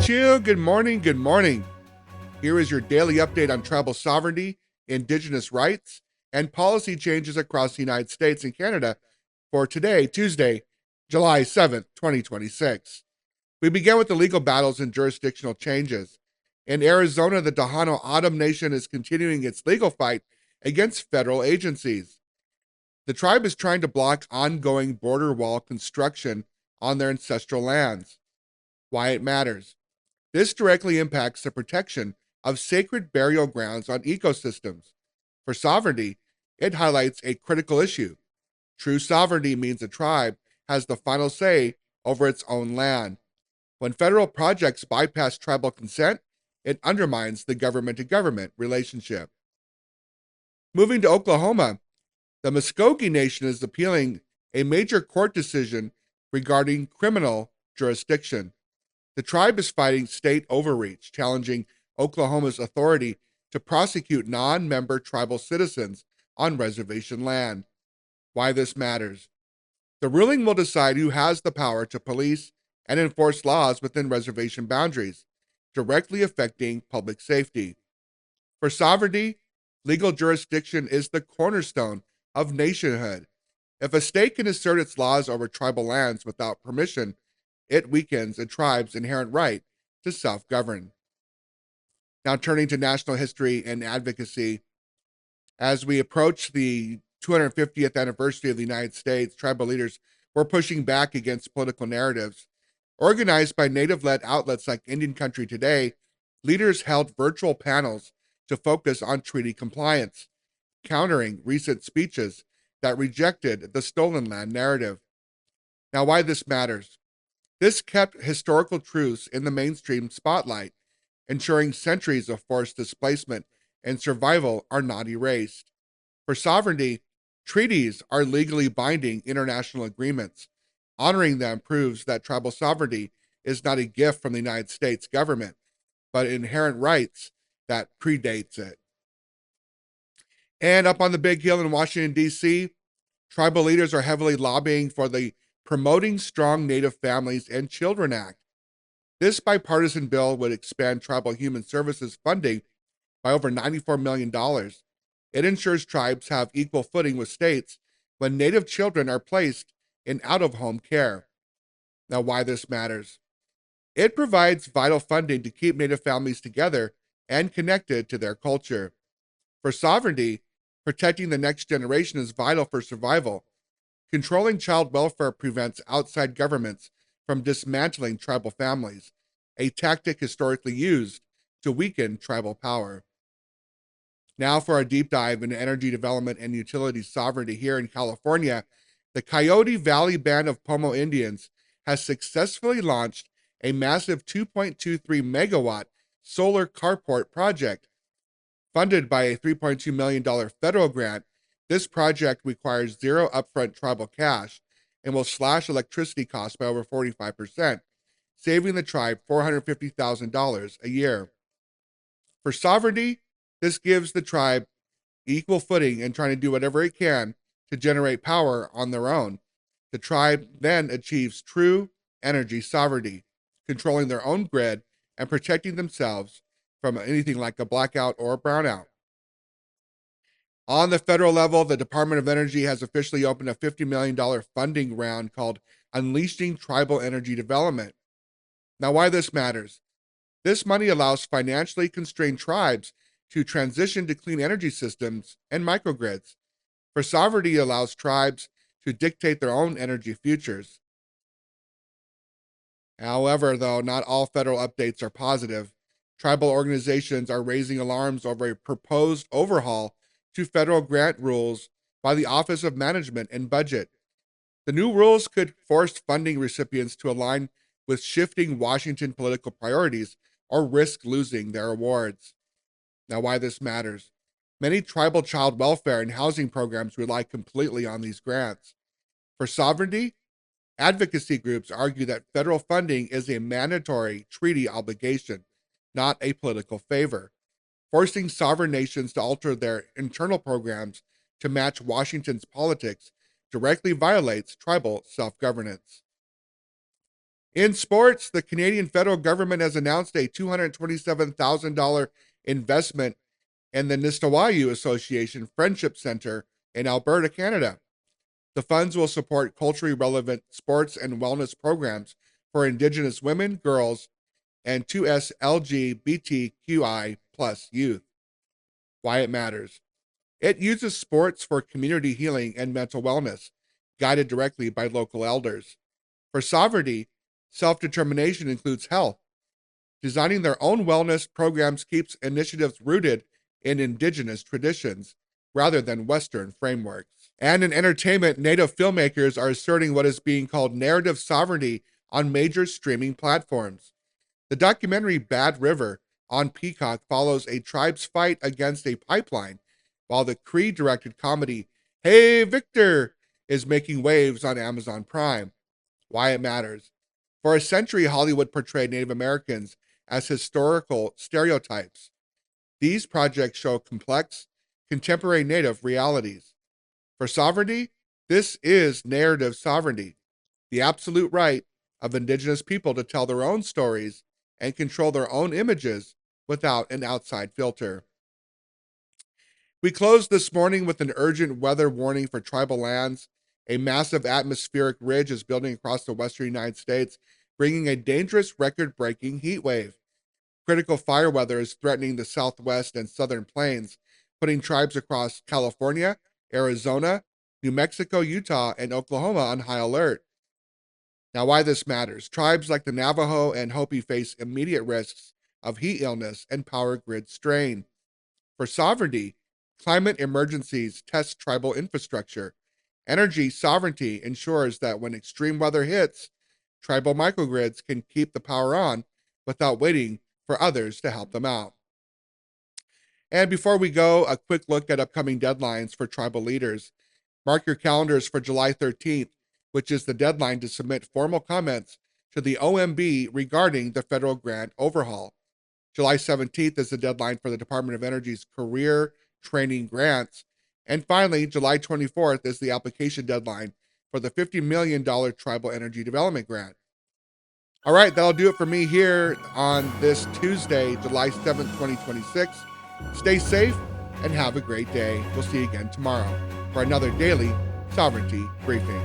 Chill, good morning, good morning. Here is your daily update on tribal sovereignty, Indigenous rights, and policy changes across the United States and Canada for today, Tuesday, July 7th, 2026. We begin with the legal battles and jurisdictional changes. In Arizona, the Tejano Autumn Nation is continuing its legal fight against federal agencies. The tribe is trying to block ongoing border wall construction on their ancestral lands. Why it matters. This directly impacts the protection of sacred burial grounds on ecosystems. For sovereignty, it highlights a critical issue. True sovereignty means a tribe has the final say over its own land. When federal projects bypass tribal consent, it undermines the government to government relationship. Moving to Oklahoma, the Muskogee Nation is appealing a major court decision regarding criminal jurisdiction. The tribe is fighting state overreach, challenging Oklahoma's authority to prosecute non-member tribal citizens on reservation land. Why this matters. The ruling will decide who has the power to police and enforce laws within reservation boundaries, directly affecting public safety. For sovereignty, legal jurisdiction is the cornerstone of nationhood. If a state can assert its laws over tribal lands without permission, it weakens a tribe's inherent right to self-govern. Now turning to national history and advocacy, as we approach the 250th anniversary of the United States, tribal leaders were pushing back against political narratives. Organized by Native-led outlets like Indian Country Today, leaders held virtual panels to focus on treaty compliance, countering recent speeches that rejected the stolen land narrative. Now, why this matters. This kept historical truths in the mainstream spotlight, ensuring centuries of forced displacement and survival are not erased. For sovereignty, treaties are legally binding international agreements. Honoring them proves that tribal sovereignty is not a gift from the United States government, but inherent rights that predates it. And up on the big hill in Washington, D.C., tribal leaders are heavily lobbying for the Promoting Strong Native Families and Children Act. This bipartisan bill would expand tribal human services funding by over $94 million. It ensures tribes have equal footing with states when Native children are placed in out-of-home care. Now, why this matters. It provides vital funding to keep Native families together and connected to their culture. For sovereignty, protecting the next generation is vital for survival. Controlling child welfare prevents outside governments from dismantling tribal families, a tactic historically used to weaken tribal power. Now for a deep dive into energy development and utility sovereignty here in California, the Coyote Valley Band of Pomo Indians has successfully launched a massive 2.23 megawatt solar carport project. Funded by a $3.2 million federal grant, this project requires zero upfront tribal cash and will slash electricity costs by over 45%, saving the tribe $450,000 a year. For sovereignty, this gives the tribe equal footing in trying to do whatever it can to generate power on their own. The tribe then achieves true energy sovereignty, controlling their own grid and protecting themselves from anything like a blackout or a brownout. On the federal level, the Department of Energy has officially opened a $50 million funding round called Unleashing Tribal Energy Development. Now, why this matters. This money allows financially constrained tribes to transition to clean energy systems and microgrids. For sovereignty, it allows tribes to dictate their own energy futures. However, though, not all federal updates are positive. Tribal organizations are raising alarms over a proposed overhaul to federal grant rules by the Office of Management and Budget. The new rules could force funding recipients to align with shifting Washington political priorities or risk losing their awards. Now, why this matters. Many tribal child welfare and housing programs rely completely on these grants. For sovereignty, advocacy groups argue that federal funding is a mandatory treaty obligation, not a political favor. Forcing sovereign nations to alter their internal programs to match Washington's politics directly violates tribal self-governance. In sports, the Canadian federal government has announced a $227,000 investment in the Nistawayu Association Friendship Center in Alberta, Canada. The funds will support culturally relevant sports and wellness programs for Indigenous women, girls, and 2S LGBTQI plus youth. Why it matters. It uses sports for community healing and mental wellness, guided directly by local elders. For sovereignty, self-determination includes health. Designing their own wellness programs keeps initiatives rooted in Indigenous traditions rather than Western frameworks. And in entertainment, Native filmmakers are asserting what is being called narrative sovereignty on major streaming platforms. The documentary Bad River on Peacock follows a tribe's fight against a pipeline, while the Cree-directed comedy Hey Victor is making waves on Amazon Prime. Why it matters. For a century, Hollywood portrayed Native Americans as historical stereotypes. These projects show complex, contemporary Native realities. For sovereignty, this is narrative sovereignty, the absolute right of Indigenous people to tell their own stories and control their own images without an outside filter. We closed this morning with an urgent weather warning for tribal lands. A massive atmospheric ridge is building across the western United States, bringing a dangerous record-breaking heat wave. Critical fire weather is threatening the southwest and southern plains, putting tribes across California, Arizona, New Mexico, Utah, and Oklahoma on high alert. Now, why this matters. Tribes like the Navajo and Hopi face immediate risks of heat illness and power grid strain. For sovereignty, climate emergencies test tribal infrastructure. Energy sovereignty ensures that when extreme weather hits, tribal microgrids can keep the power on without waiting for others to help them out. And before we go, a quick look at upcoming deadlines for tribal leaders. Mark your calendars for July 13th, which is the deadline to submit formal comments to the OMB regarding the federal grant overhaul. July 17th is the deadline for the Department of Energy's career training grants. And finally, July 24th is the application deadline for the $50 million Tribal Energy Development Grant. All right, that'll do it for me here on this Tuesday, July 7th, 2026. Stay safe and have a great day. We'll see you again tomorrow for another daily sovereignty briefing.